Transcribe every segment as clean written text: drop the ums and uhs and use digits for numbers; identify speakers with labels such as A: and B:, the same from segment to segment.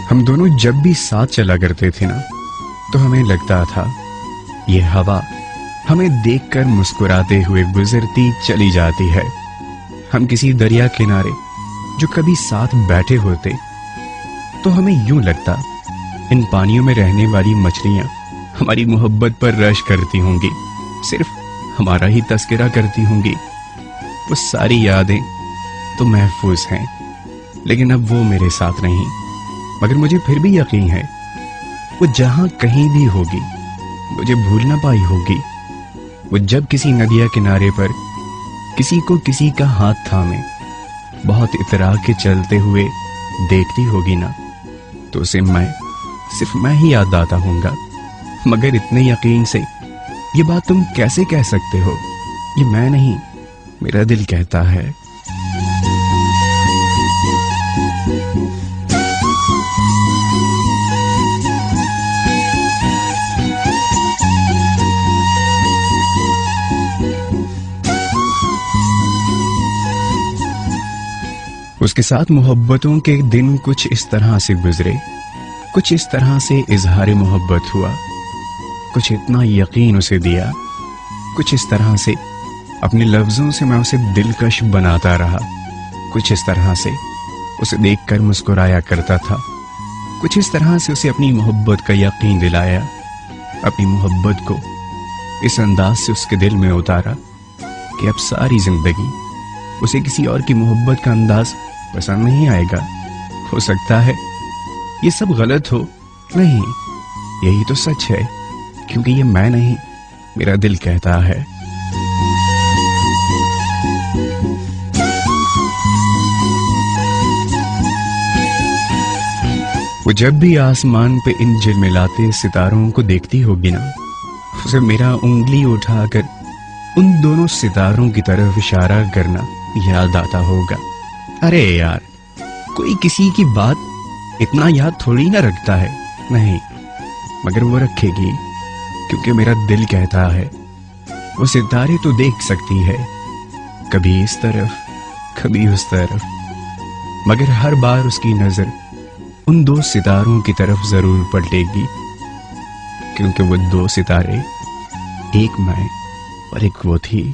A: हम दोनों जब भी साथ चला करते थे ना, तो हमें लगता था ये हवा हमें देखकर मुस्कुराते हुए गुजरती चली जाती है। हम किसी दरिया किनारे जो कभी साथ बैठे होते, तो हमें यूं लगता इन पानियों में रहने वाली मछलियां हमारी मोहब्बत पर रश करती होंगी, सिर्फ हमारा ही तस्करा करती होंगी। वो सारी यादें तो महफूज हैं, लेकिन अब वो मेरे साथ नहीं। मगर मुझे फिर भी यकीन है वो जहां कहीं भी होगी, मुझे भूल ना पाई होगी। वो जब किसी नदिया किनारे पर किसी को किसी का हाथ थामे बहुत इतरा के चलते हुए देखती होगी ना, तो उसे सिर्फ मैं ही याद आता हूँगा। मगर इतने यकीन से ये बात तुम कैसे कह सकते हो? ये मैं नहीं, मेरा दिल कहता है। उसके साथ मोहब्बतों के दिन कुछ इस तरह से गुजरे, कुछ इस तरह से इजहार मोहब्बत हुआ, कुछ इतना यकीन उसे दिया, कुछ इस तरह से अपने लफ्जों से मैं उसे दिलकश बनाता रहा, कुछ इस तरह से उसे देखकर मुस्कुराया करता था, कुछ इस तरह से उसे अपनी मोहब्बत का यकीन दिलाया, अपनी मोहब्बत को इस अंदाज से उसके दिल में उतारा कि अब सारी जिंदगी उसे किसी और की मोहब्बत का अंदाज पसंद नहीं आएगा। हो सकता है ये सब गलत हो, नहीं, यही तो सच है, क्योंकि ये मैं नहीं, मेरा दिल कहता है। वो जब भी आसमान पे इन झिलमिलाते सितारों को देखती होगी ना, उसे मेरा उंगली उठाकर उन दोनों सितारों की तरफ इशारा करना याद आता होगा। अरे यार, कोई किसी की बात इतना याद थोड़ी ना रखता है, नहीं, मगर वो रखेगी, क्योंकि मेरा दिल कहता है वो सितारे तो देख सकती है, कभी इस तरफ कभी उस तरफ, मगर हर बार उसकी नजर उन दो सितारों की तरफ जरूर पलटेगी, क्योंकि वो दो सितारे एक मैं और एक वो थी।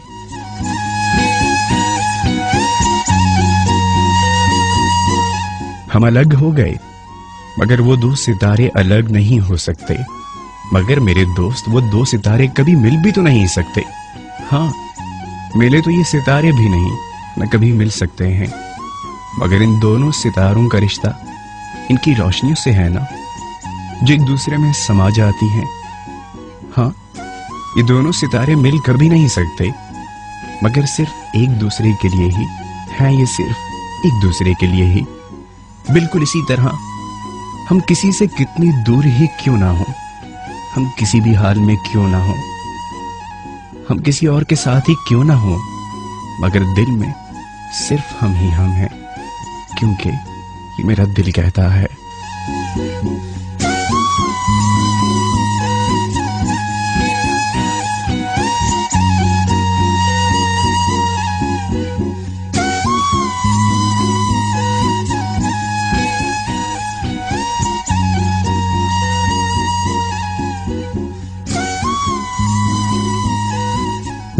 A: हम अलग हो गए, मगर वो दो सितारे अलग नहीं हो सकते। मगर मेरे दोस्त, वो दो सितारे कभी मिल भी तो नहीं सकते। हाँ, मिले तो ये सितारे भी नहीं, न कभी मिल सकते हैं। मगर इन दोनों सितारों का रिश्ता इनकी रोशनियों से है ना, जो एक दूसरे में समा जाती हैं। हाँ, ये दोनों सितारे मिल कभी नहीं सकते, मगर सिर्फ एक दूसरे के लिए ही हैं। ये सिर्फ एक दूसरे के लिए ही। बिल्कुल इसी तरह हम किसी से कितनी दूर ही क्यों ना हो, हम किसी भी हाल में क्यों ना हो, हम किसी और के साथ ही क्यों ना हो, मगर दिल में सिर्फ हम ही हम हैं, क्योंकि ये मेरा दिल कहता है।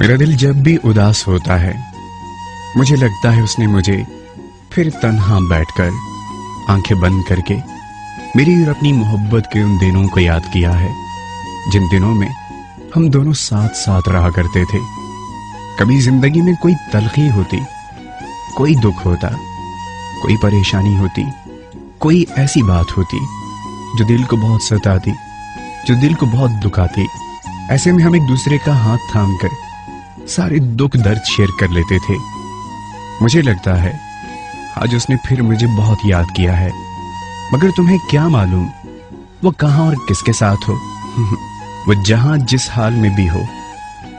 A: मेरा दिल जब भी उदास होता है, मुझे लगता है उसने मुझे फिर तन्हा बैठकर आंखें बंद करके मेरी और अपनी मोहब्बत के उन दिनों को याद किया है, जिन दिनों में हम दोनों साथ साथ रहा करते थे। कभी जिंदगी में कोई तलखी होती, कोई दुख होता, कोई परेशानी होती, कोई ऐसी बात होती जो दिल को बहुत सताती, जो दिल को बहुत दुखाती। ऐसे में हम एक दूसरे का हाथ थाम कर सारे दुख दर्द शेयर कर लेते थे। मुझे लगता है आज उसने फिर मुझे बहुत याद किया है, मगर तुम्हें क्या मालूम वो कहां और किसके साथ हो। वो जहां जिस हाल में भी हो,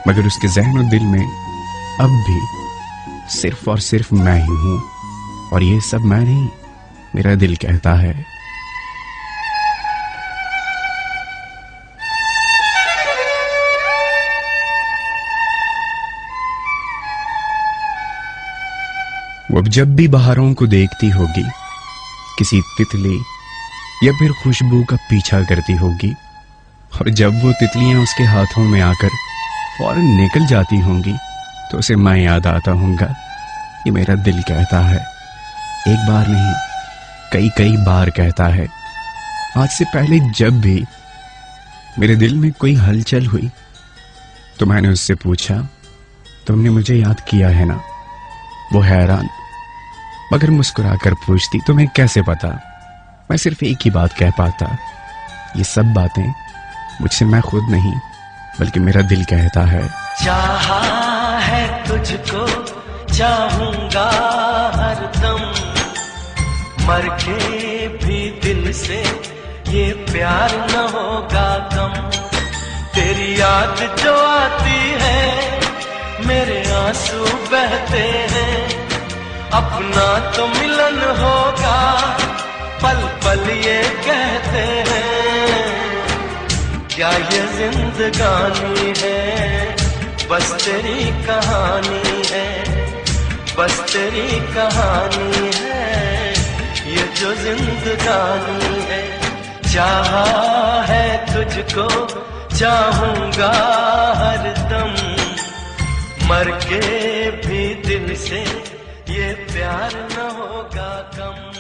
A: मगर उसके ज़हन और दिल में अब भी सिर्फ और सिर्फ मैं ही हूं, और ये सब मैं नहीं, मेरा दिल कहता है। वो अब जब भी बहारों को देखती होगी, किसी तितली या फिर खुशबू का पीछा करती होगी, और जब वो तितलियां उसके हाथों में आकर फौरन निकल जाती होंगी तो उसे मैं याद आता हूँगा। ये मेरा दिल कहता है, एक बार नहीं कई कई बार कहता है। आज से पहले जब भी मेरे दिल में कोई हलचल हुई तो मैंने उससे पूछा, तुमने मुझे याद किया है ना? वो हैरान मगर मुस्कुराकर पूछती, तुम्हें कैसे पता? मैं सिर्फ एक ही बात कह पाता, ये सब बातें मुझसे मैं खुद नहीं बल्कि मेरा दिल कहता है।
B: चाहा है तुझको चाहूंगा हरदम, मर के भी दिल से ये प्यार न होगा कम। तेरी याद जो आती है मेरे आंसू बहते हैं, अपना तो मिलन होगा पल पल ये कहते हैं। क्या ये जिंदगानी है, बस तेरी कहानी है, बस तेरी कहानी है, ये जो जिंदगानी है। चाहा है तुझको चाहूंगा हरदम, मर के भी दिल से ये प्यार न होगा कम।